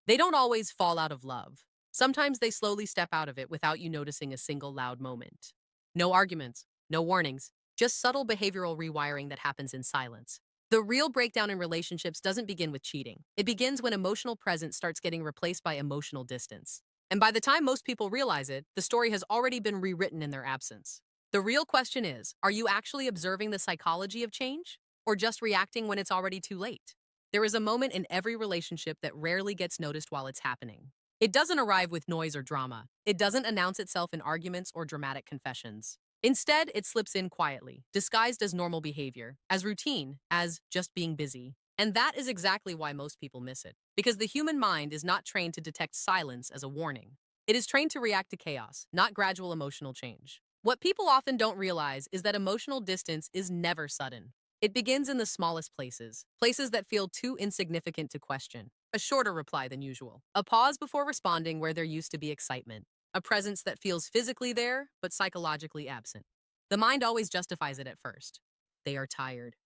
They don't always fall out of love. Sometimes they slowly step out of it without you noticing a single loud moment. No arguments, no warnings, just subtle behavioral rewiring that happens in silence. The real breakdown in relationships doesn't begin with cheating. It begins when emotional presence starts getting replaced by emotional distance. And by the time most people realize it, the story has already been rewritten in their absence. The real question is, are you actually observing the psychology of change? Or just reacting when it's already too late? There is a moment in every relationship that rarely gets noticed while it's happening. It doesn't arrive with noise or drama. It doesn't announce itself in arguments or dramatic confessions. Instead, it slips in quietly, disguised as normal behavior, as routine, as just being busy. And that is exactly why most people miss it. Because the human mind is not trained to detect silence as a warning. It is trained to react to chaos, not gradual emotional change. What people often don't realize is that emotional distance is never sudden. It begins in the smallest places, places that feel too insignificant to question. A shorter reply than usual, a pause before responding where there used to be excitement, a presence that feels physically there but psychologically absent. The mind always justifies it at first. They are tired.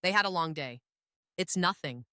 They had a long day. It's nothing.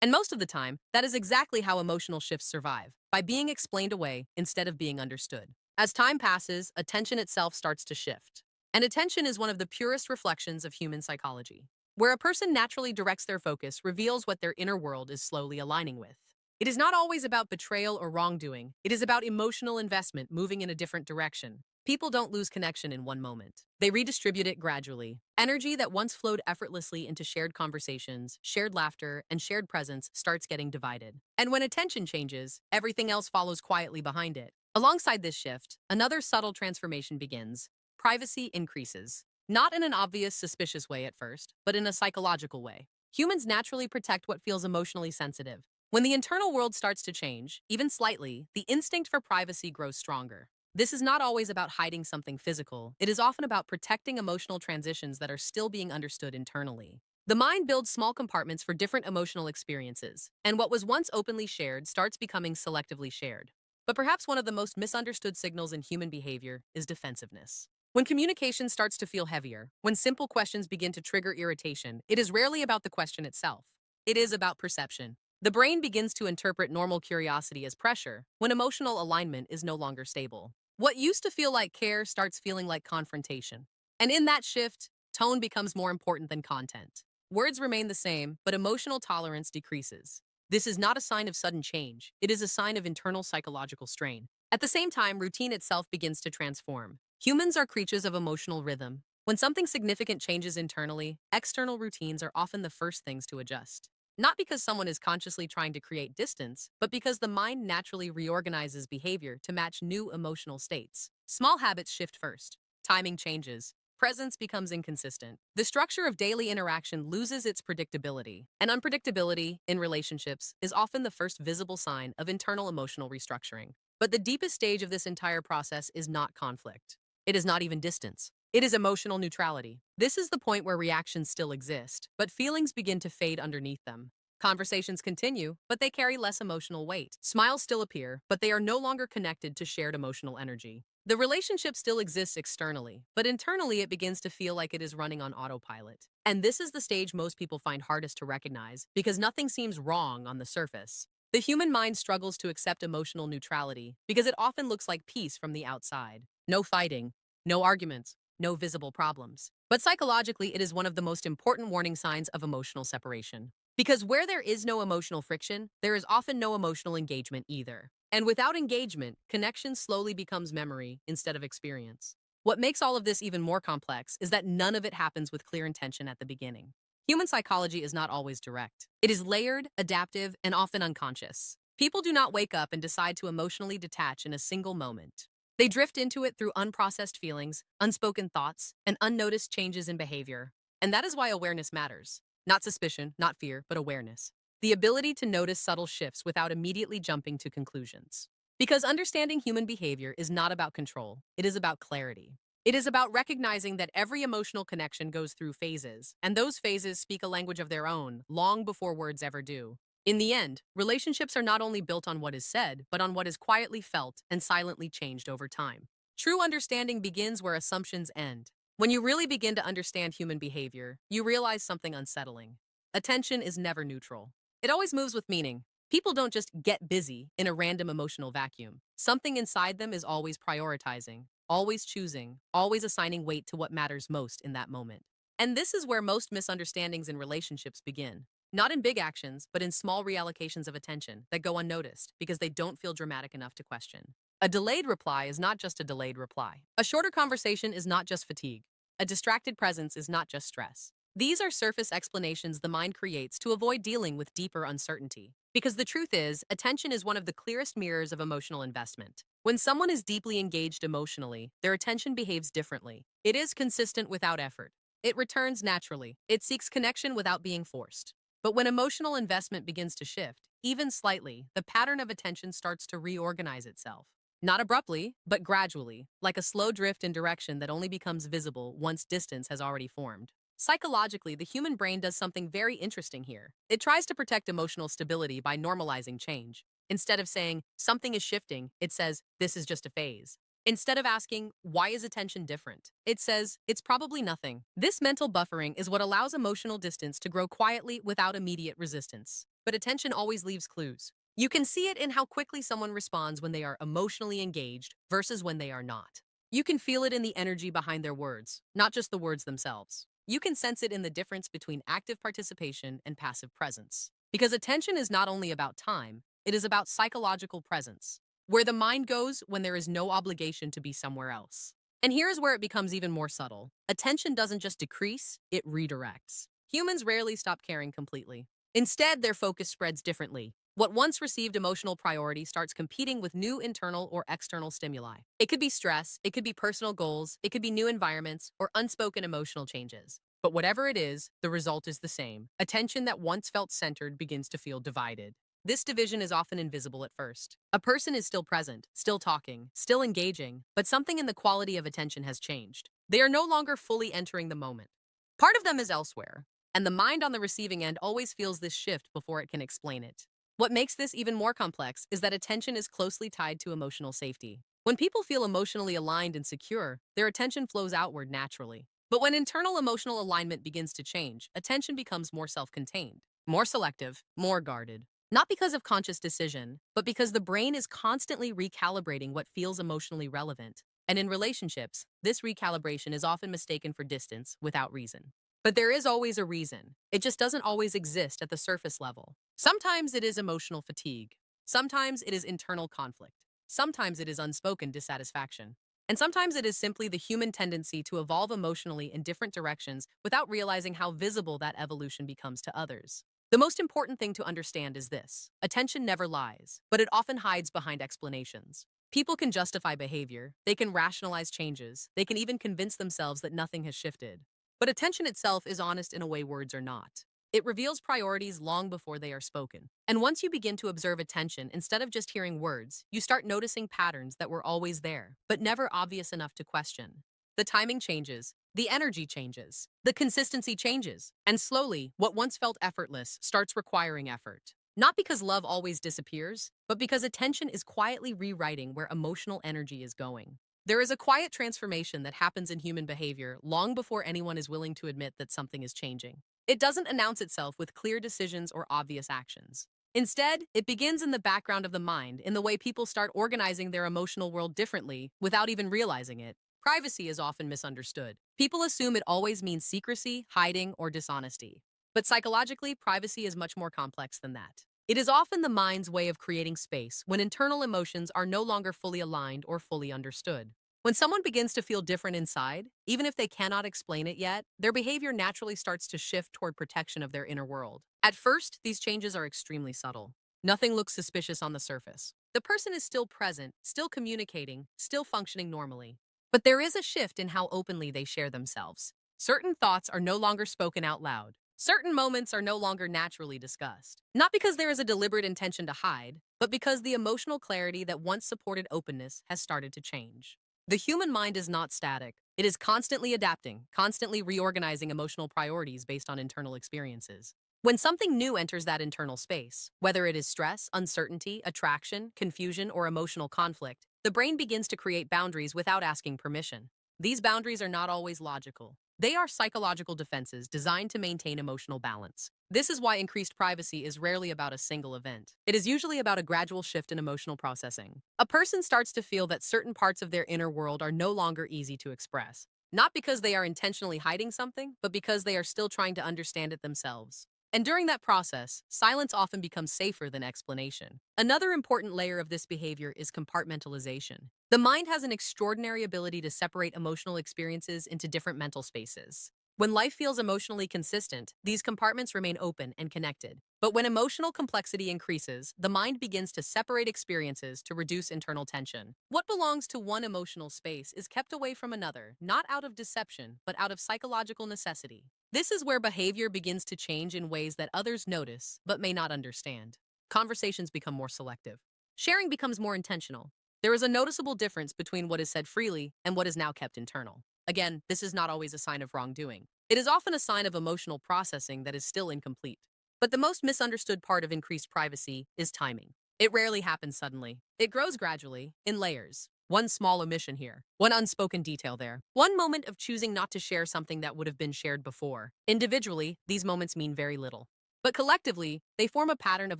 And most of the time, that is exactly how emotional shifts survive, by being explained away instead of being understood. As time passes, attention itself starts to shift. And attention is one of the purest reflections of human psychology. Where a person naturally directs their focus reveals what their inner world is slowly aligning with. It is not always about betrayal or wrongdoing. It is about emotional investment moving in a different direction. People don't lose connection in one moment. They redistribute it gradually. Energy that once flowed effortlessly into shared conversations, shared laughter, and shared presence starts getting divided. And when attention changes, everything else follows quietly behind it. Alongside this shift, another subtle transformation begins. Privacy increases. Not in an obvious, suspicious way at first, but in a psychological way. Humans naturally protect what feels emotionally sensitive. When the internal world starts to change, even slightly, the instinct for privacy grows stronger. This is not always about hiding something physical. It is often about protecting emotional transitions that are still being understood internally. The mind builds small compartments for different emotional experiences, and what was once openly shared starts becoming selectively shared. But perhaps one of the most misunderstood signals in human behavior is defensiveness. When communication starts to feel heavier, when simple questions begin to trigger irritation, it is rarely about the question itself. It is about perception. The brain begins to interpret normal curiosity as pressure when emotional alignment is no longer stable. What used to feel like care starts feeling like confrontation. And in that shift, tone becomes more important than content. Words remain the same, but emotional tolerance decreases. This is not a sign of sudden change, it is a sign of internal psychological strain. At the same time, routine itself begins to transform. Humans are creatures of emotional rhythm. When something significant changes internally, external routines are often the first things to adjust. Not because someone is consciously trying to create distance, but because the mind naturally reorganizes behavior to match new emotional states. Small habits shift first. Timing changes. Presence becomes inconsistent. The structure of daily interaction loses its predictability. And unpredictability in relationships is often the first visible sign of internal emotional restructuring. But the deepest stage of this entire process is not conflict. It is not even distance. It is emotional neutrality. This is the point where reactions still exist, but feelings begin to fade underneath them. Conversations continue, but they carry less emotional weight. Smiles still appear, but they are no longer connected to shared emotional energy. The relationship still exists externally, but internally it begins to feel like it is running on autopilot. And this is the stage most people find hardest to recognize because nothing seems wrong on the surface. The human mind struggles to accept emotional neutrality because it often looks like peace from the outside. No fighting, no arguments, no visible problems. But psychologically, it is one of the most important warning signs of emotional separation. Because where there is no emotional friction, there is often no emotional engagement either. And without engagement, connection slowly becomes memory instead of experience. What makes all of this even more complex is that none of it happens with clear intention at the beginning. Human psychology is not always direct. It is layered, adaptive, and often unconscious. People do not wake up and decide to emotionally detach in a single moment. They drift into it through unprocessed feelings, unspoken thoughts, and unnoticed changes in behavior. And that is why awareness matters. Not suspicion, not fear, but awareness. The ability to notice subtle shifts without immediately jumping to conclusions. Because understanding human behavior is not about control, it is about clarity. It is about recognizing that every emotional connection goes through phases, and those phases speak a language of their own, long before words ever do. In the end, relationships are not only built on what is said, but on what is quietly felt and silently changed over time. True understanding begins where assumptions end. When you really begin to understand human behavior, you realize something unsettling. Attention is never neutral. It always moves with meaning. People don't just get busy in a random emotional vacuum. Something inside them is always prioritizing, always choosing, always assigning weight to what matters most in that moment. And this is where most misunderstandings in relationships begin. Not in big actions, but in small reallocations of attention that go unnoticed because they don't feel dramatic enough to question. A delayed reply is not just a delayed reply. A shorter conversation is not just fatigue. A distracted presence is not just stress. These are surface explanations the mind creates to avoid dealing with deeper uncertainty. Because the truth is, attention is one of the clearest mirrors of emotional investment. When someone is deeply engaged emotionally, their attention behaves differently. It is consistent without effort. It returns naturally. It seeks connection without being forced. But when emotional investment begins to shift, even slightly, the pattern of attention starts to reorganize itself. Not abruptly, but gradually, like a slow drift in direction that only becomes visible once distance has already formed. Psychologically, the human brain does something very interesting here. It tries to protect emotional stability by normalizing change. Instead of saying, something is shifting, it says, this is just a phase. Instead of asking, why is attention different? It says, it's probably nothing. This mental buffering is what allows emotional distance to grow quietly without immediate resistance. But attention always leaves clues. You can see it in how quickly someone responds when they are emotionally engaged versus when they are not. You can feel it in the energy behind their words, not just the words themselves. You can sense it in the difference between active participation and passive presence. Because attention is not only about time, it is about psychological presence, where the mind goes when there is no obligation to be somewhere else. And here is where it becomes even more subtle. Attention doesn't just decrease, it redirects. Humans rarely stop caring completely. Instead, their focus spreads differently. What once received emotional priority starts competing with new internal or external stimuli. It could be stress, it could be personal goals, it could be new environments, or unspoken emotional changes. But whatever it is, the result is the same. Attention that once felt centered begins to feel divided. This division is often invisible at first. A person is still present, still talking, still engaging, but something in the quality of attention has changed. They are no longer fully entering the moment. Part of them is elsewhere, and the mind on the receiving end always feels this shift before it can explain it. What makes this even more complex is that attention is closely tied to emotional safety. When people feel emotionally aligned and secure, their attention flows outward naturally. But when internal emotional alignment begins to change, attention becomes more self-contained, more selective, more guarded. Not because of conscious decision, but because the brain is constantly recalibrating what feels emotionally relevant. And in relationships, this recalibration is often mistaken for distance without reason. But there is always a reason. It just doesn't always exist at the surface level. Sometimes it is emotional fatigue. Sometimes it is internal conflict. Sometimes it is unspoken dissatisfaction. And sometimes it is simply the human tendency to evolve emotionally in different directions without realizing how visible that evolution becomes to others. The most important thing to understand is this: attention never lies, but it often hides behind explanations. People can justify behavior, they can rationalize changes, they can even convince themselves that nothing has shifted. But attention itself is honest in a way words are not. It reveals priorities long before they are spoken. And once you begin to observe attention instead of just hearing words, you start noticing patterns that were always there, but never obvious enough to question. The timing changes, the energy changes, the consistency changes, and slowly, what once felt effortless starts requiring effort. Not because love always disappears, but because attention is quietly rewriting where emotional energy is going. There is a quiet transformation that happens in human behavior long before anyone is willing to admit that something is changing. It doesn't announce itself with clear decisions or obvious actions. Instead, it begins in the background of the mind, in the way people start organizing their emotional world differently without even realizing it. Privacy is often misunderstood. People assume it always means secrecy, hiding, or dishonesty. But psychologically, privacy is much more complex than that. It is often the mind's way of creating space when internal emotions are no longer fully aligned or fully understood. When someone begins to feel different inside, even if they cannot explain it yet, their behavior naturally starts to shift toward protection of their inner world. At first, these changes are extremely subtle. Nothing looks suspicious on the surface. The person is still present, still communicating, still functioning normally. But there is a shift in how openly they share themselves. Certain thoughts are no longer spoken out loud. Certain moments are no longer naturally discussed. Not because there is a deliberate intention to hide, but because the emotional clarity that once supported openness has started to change. The human mind is not static. It is constantly adapting, constantly reorganizing emotional priorities based on internal experiences. When something new enters that internal space, whether it is stress, uncertainty, attraction, confusion, or emotional conflict, the brain begins to create boundaries without asking permission. These boundaries are not always logical. They are psychological defenses designed to maintain emotional balance. This is why increased privacy is rarely about a single event. It is usually about a gradual shift in emotional processing. A person starts to feel that certain parts of their inner world are no longer easy to express. Not because they are intentionally hiding something, but because they are still trying to understand it themselves. And during that process, silence often becomes safer than explanation. Another important layer of this behavior is compartmentalization. The mind has an extraordinary ability to separate emotional experiences into different mental spaces. When life feels emotionally consistent, these compartments remain open and connected. But when emotional complexity increases, the mind begins to separate experiences to reduce internal tension. What belongs to one emotional space is kept away from another, not out of deception, but out of psychological necessity. This is where behavior begins to change in ways that others notice but may not understand. Conversations become more selective. Sharing becomes more intentional. There is a noticeable difference between what is said freely and what is now kept internal. Again, this is not always a sign of wrongdoing. It is often a sign of emotional processing that is still incomplete. But the most misunderstood part of increased privacy is timing. It rarely happens suddenly. It grows gradually, in layers. One small omission here, one unspoken detail there, one moment of choosing not to share something that would have been shared before. Individually, these moments mean very little. But collectively, they form a pattern of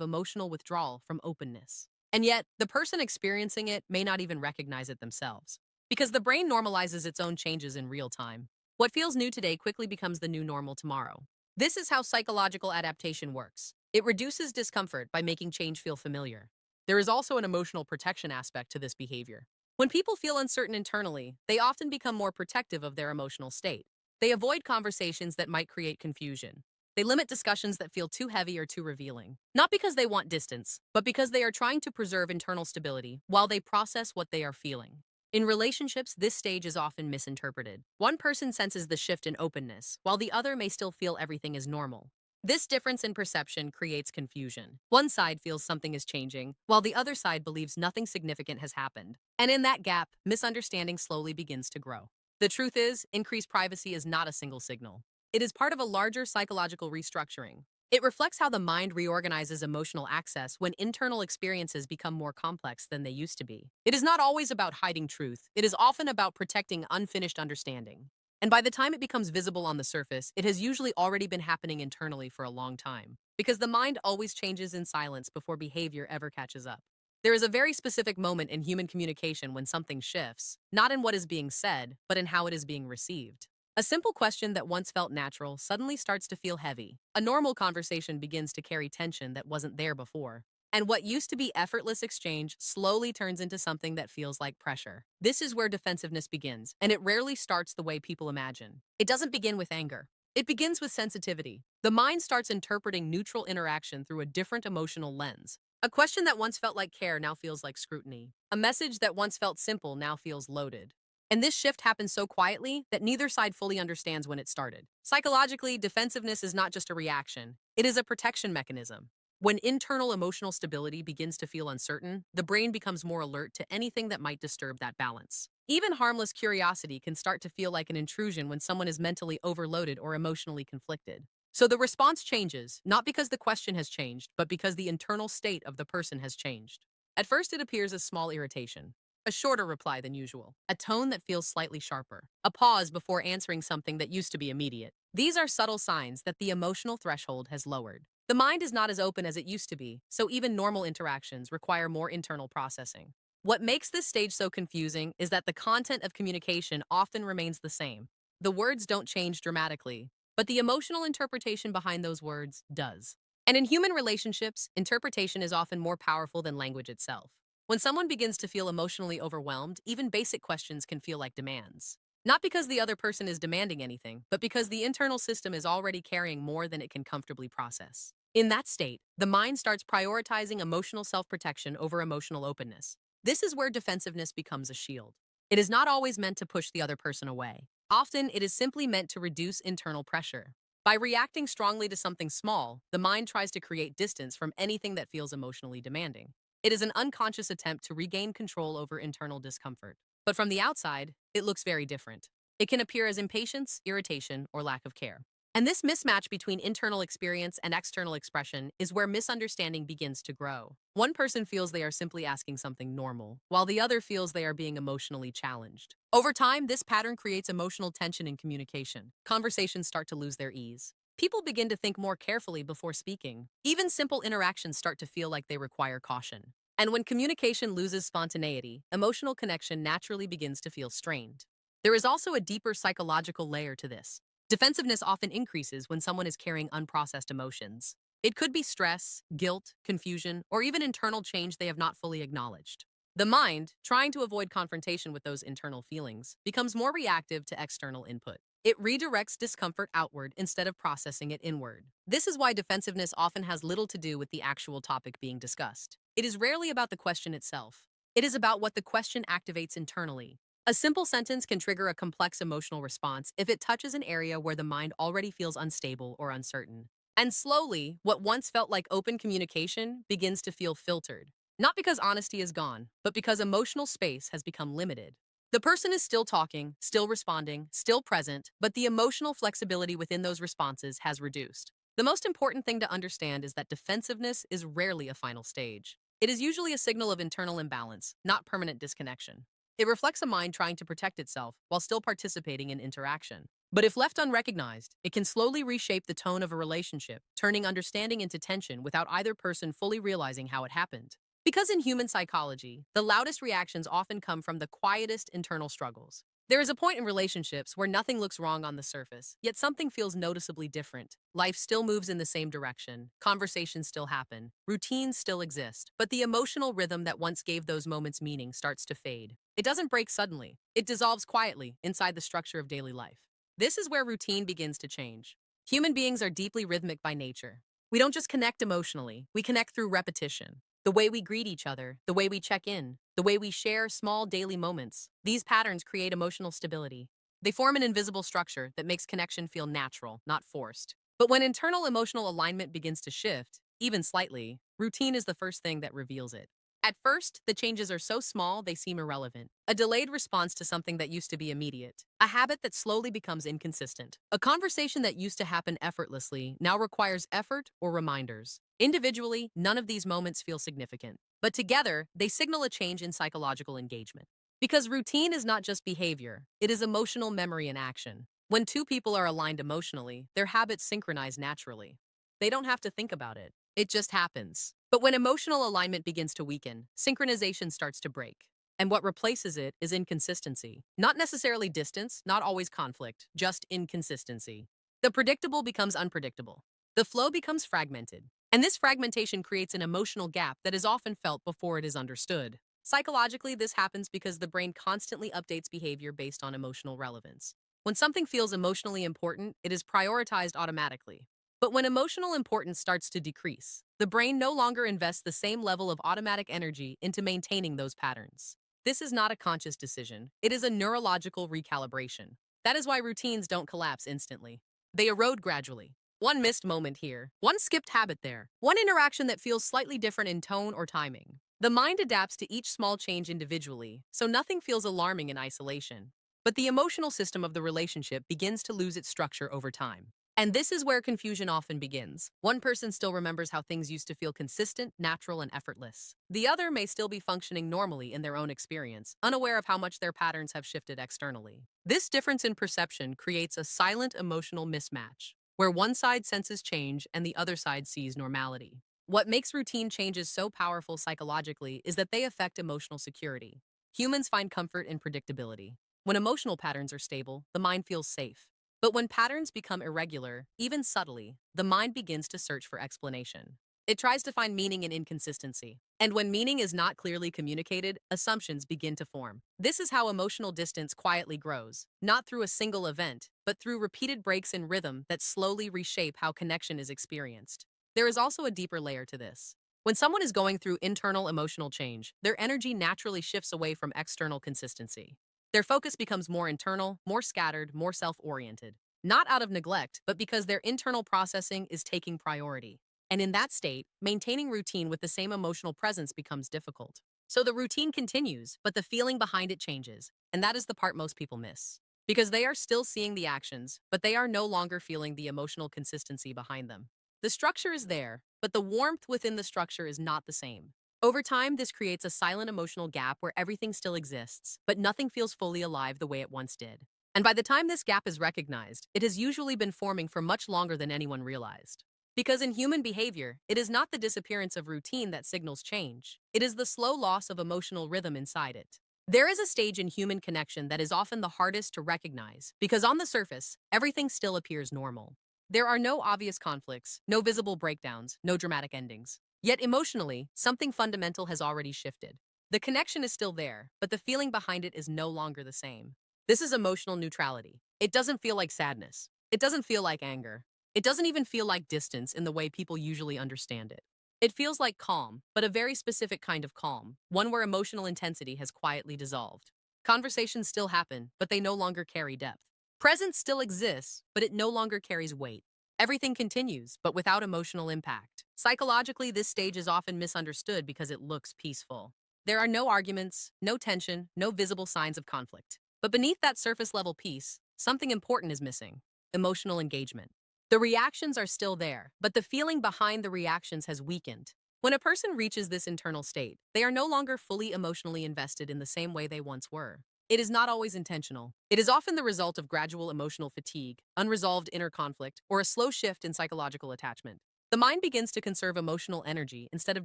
emotional withdrawal from openness. And yet, the person experiencing it may not even recognize it themselves. Because the brain normalizes its own changes in real time. What feels new today quickly becomes the new normal tomorrow. This is how psychological adaptation works. It reduces discomfort by making change feel familiar. There is also an emotional protection aspect to this behavior. When people feel uncertain internally, they often become more protective of their emotional state. They avoid conversations that might create confusion. They limit discussions that feel too heavy or too revealing. Not because they want distance, but because they are trying to preserve internal stability while they process what they are feeling. In relationships, this stage is often misinterpreted. One person senses the shift in openness, while the other may still feel everything is normal. This difference in perception creates confusion. One side feels something is changing, while the other side believes nothing significant has happened. And in that gap, misunderstanding slowly begins to grow. The truth is, increased privacy is not a single signal. It is part of a larger psychological restructuring. It reflects how the mind reorganizes emotional access when internal experiences become more complex than they used to be. It is not always about hiding truth, it is often about protecting unfinished understanding. And by the time it becomes visible on the surface, it has usually already been happening internally for a long time. Because the mind always changes in silence before behavior ever catches up. There is a very specific moment in human communication when something shifts, not in what is being said, but in how it is being received. A simple question that once felt natural suddenly starts to feel heavy. A normal conversation begins to carry tension that wasn't there before. And what used to be effortless exchange slowly turns into something that feels like pressure. This is where defensiveness begins, and it rarely starts the way people imagine. It doesn't begin with anger. It begins with sensitivity. The mind starts interpreting neutral interaction through a different emotional lens. A question that once felt like care now feels like scrutiny. A message that once felt simple now feels loaded. And this shift happens so quietly that neither side fully understands when it started. Psychologically, defensiveness is not just a reaction, it is a protection mechanism. When internal emotional stability begins to feel uncertain, the brain becomes more alert to anything that might disturb that balance. Even harmless curiosity can start to feel like an intrusion when someone is mentally overloaded or emotionally conflicted. So the response changes, not because the question has changed, but because the internal state of the person has changed. At first, it appears as small irritation. A shorter reply than usual, a tone that feels slightly sharper, a pause before answering something that used to be immediate. These are subtle signs that the emotional threshold has lowered. The mind is not as open as it used to be, so even normal interactions require more internal processing. What makes this stage so confusing is that the content of communication often remains the same. The words don't change dramatically, but the emotional interpretation behind those words does. And in human relationships, interpretation is often more powerful than language itself. When someone begins to feel emotionally overwhelmed, even basic questions can feel like demands. Not because the other person is demanding anything, but because the internal system is already carrying more than it can comfortably process. In that state, the mind starts prioritizing emotional self-protection over emotional openness. This is where defensiveness becomes a shield. It is not always meant to push the other person away. Often, it is simply meant to reduce internal pressure. By reacting strongly to something small, the mind tries to create distance from anything that feels emotionally demanding. It is an unconscious attempt to regain control over internal discomfort. But from the outside, it looks very different. It can appear as impatience, irritation, or lack of care. And this mismatch between internal experience and external expression is where misunderstanding begins to grow. One person feels they are simply asking something normal, while the other feels they are being emotionally challenged. Over time, this pattern creates emotional tension in communication. Conversations start to lose their ease. People begin to think more carefully before speaking. Even simple interactions start to feel like they require caution. And when communication loses spontaneity, emotional connection naturally begins to feel strained. There is also a deeper psychological layer to this. Defensiveness often increases when someone is carrying unprocessed emotions. It could be stress, guilt, confusion, or even internal change they have not fully acknowledged. The mind, trying to avoid confrontation with those internal feelings, becomes more reactive to external input. It redirects discomfort outward instead of processing it inward. This is why defensiveness often has little to do with the actual topic being discussed. It is rarely about the question itself. It is about what the question activates internally. A simple sentence can trigger a complex emotional response if it touches an area where the mind already feels unstable or uncertain. And slowly, what once felt like open communication begins to feel filtered. Not because honesty is gone, but because emotional space has become limited. The person is still talking, still responding, still present, but the emotional flexibility within those responses has reduced. The most important thing to understand is that defensiveness is rarely a final stage. It is usually a signal of internal imbalance, not permanent disconnection. It reflects a mind trying to protect itself while still participating in interaction. But if left unrecognized, it can slowly reshape the tone of a relationship, turning understanding into tension without either person fully realizing how it happened. Because in human psychology, the loudest reactions often come from the quietest internal struggles. There is a point in relationships where nothing looks wrong on the surface, yet something feels noticeably different. Life still moves in the same direction, conversations still happen, routines still exist, but the emotional rhythm that once gave those moments meaning starts to fade. It doesn't break suddenly, it dissolves quietly inside the structure of daily life. This is where routine begins to change. Human beings are deeply rhythmic by nature. We don't just connect emotionally, we connect through repetition. The way we greet each other, the way we check in, the way we share small daily moments. These patterns create emotional stability. They form an invisible structure that makes connection feel natural, not forced. But when internal emotional alignment begins to shift, even slightly, routine is the first thing that reveals it. At first, the changes are so small they seem irrelevant. A delayed response to something that used to be immediate. A habit that slowly becomes inconsistent. A conversation that used to happen effortlessly now requires effort or reminders. Individually, none of these moments feel significant. But together, they signal a change in psychological engagement. Because routine is not just behavior, it is emotional memory in action. When two people are aligned emotionally, their habits synchronize naturally. They don't have to think about it. It just happens. But when emotional alignment begins to weaken, synchronization starts to break. And what replaces it is inconsistency. Not necessarily distance, not always conflict, just inconsistency. The predictable becomes unpredictable. The flow becomes fragmented. And this fragmentation creates an emotional gap that is often felt before it is understood. Psychologically, this happens because the brain constantly updates behavior based on emotional relevance. When something feels emotionally important, it is prioritized automatically. But when emotional importance starts to decrease, the brain no longer invests the same level of automatic energy into maintaining those patterns. This is not a conscious decision, it is a neurological recalibration. That is why routines don't collapse instantly. They erode gradually. One missed moment here, one skipped habit there, one interaction that feels slightly different in tone or timing. The mind adapts to each small change individually, so nothing feels alarming in isolation. But the emotional system of the relationship begins to lose its structure over time. And this is where confusion often begins. One person still remembers how things used to feel consistent, natural, and effortless. The other may still be functioning normally in their own experience, unaware of how much their patterns have shifted externally. This difference in perception creates a silent emotional mismatch, where one side senses change and the other side sees normality. What makes routine changes so powerful psychologically is that they affect emotional security. Humans find comfort in predictability. When emotional patterns are stable, the mind feels safe. But when patterns become irregular, even subtly, the mind begins to search for explanation. It tries to find meaning in inconsistency. And when meaning is not clearly communicated, assumptions begin to form. This is how emotional distance quietly grows, not through a single event, but through repeated breaks in rhythm that slowly reshape how connection is experienced. There is also a deeper layer to this. When someone is going through internal emotional change, their energy naturally shifts away from external consistency. Their focus becomes more internal, more scattered, more self-oriented. Not out of neglect, but because their internal processing is taking priority. And in that state, maintaining routine with the same emotional presence becomes difficult. So the routine continues, but the feeling behind it changes. And that is the part most people miss. Because they are still seeing the actions, but they are no longer feeling the emotional consistency behind them. The structure is there, but the warmth within the structure is not the same. Over time, this creates a silent emotional gap where everything still exists, but nothing feels fully alive the way it once did. And by the time this gap is recognized, it has usually been forming for much longer than anyone realized. Because in human behavior, it is not the disappearance of routine that signals change. It is the slow loss of emotional rhythm inside it. There is a stage in human connection that is often the hardest to recognize because on the surface, everything still appears normal. There are no obvious conflicts, no visible breakdowns, no dramatic endings. Yet emotionally, something fundamental has already shifted. The connection is still there, but the feeling behind it is no longer the same. This is emotional neutrality. It doesn't feel like sadness. It doesn't feel like anger. It doesn't even feel like distance in the way people usually understand it. It feels like calm, but a very specific kind of calm, one where emotional intensity has quietly dissolved. Conversations still happen, but they no longer carry depth. Presence still exists, but it no longer carries weight. Everything continues, but without emotional impact. Psychologically, this stage is often misunderstood because it looks peaceful. There are no arguments, no tension, no visible signs of conflict. But beneath that surface level peace, something important is missing: emotional engagement. The reactions are still there, but the feeling behind the reactions has weakened. When a person reaches this internal state, they are no longer fully emotionally invested in the same way they once were. It is not always intentional. It is often the result of gradual emotional fatigue, unresolved inner conflict, or a slow shift in psychological attachment. The mind begins to conserve emotional energy instead of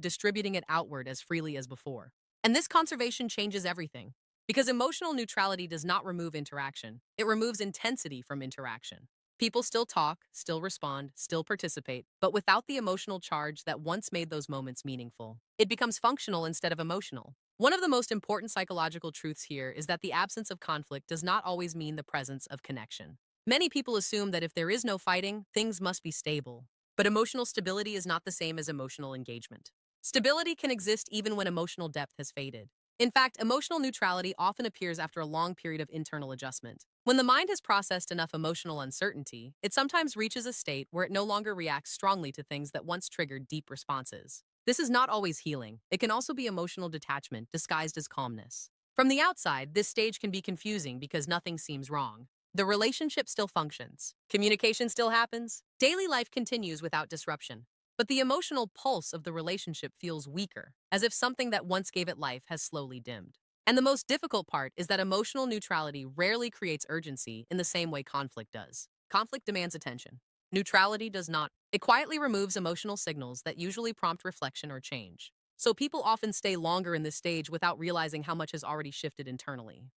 distributing it outward as freely as before. And this conservation changes everything. Because emotional neutrality does not remove interaction, it removes intensity from interaction. People still talk, still respond, still participate, but without the emotional charge that once made those moments meaningful. It becomes functional instead of emotional. One of the most important psychological truths here is that the absence of conflict does not always mean the presence of connection. Many people assume that if there is no fighting, things must be stable. But emotional stability is not the same as emotional engagement. Stability can exist even when emotional depth has faded. In fact, emotional neutrality often appears after a long period of internal adjustment. When the mind has processed enough emotional uncertainty, it sometimes reaches a state where it no longer reacts strongly to things that once triggered deep responses. This is not always healing. It can also be emotional detachment disguised as calmness. From the outside, this stage can be confusing because nothing seems wrong. The relationship still functions. Communication still happens. Daily life continues without disruption. But the emotional pulse of the relationship feels weaker, as if something that once gave it life has slowly dimmed. And the most difficult part is that emotional neutrality rarely creates urgency in the same way conflict does. Conflict demands attention. Neutrality does not. It quietly removes emotional signals that usually prompt reflection or change. So people often stay longer in this stage without realizing how much has already shifted internally.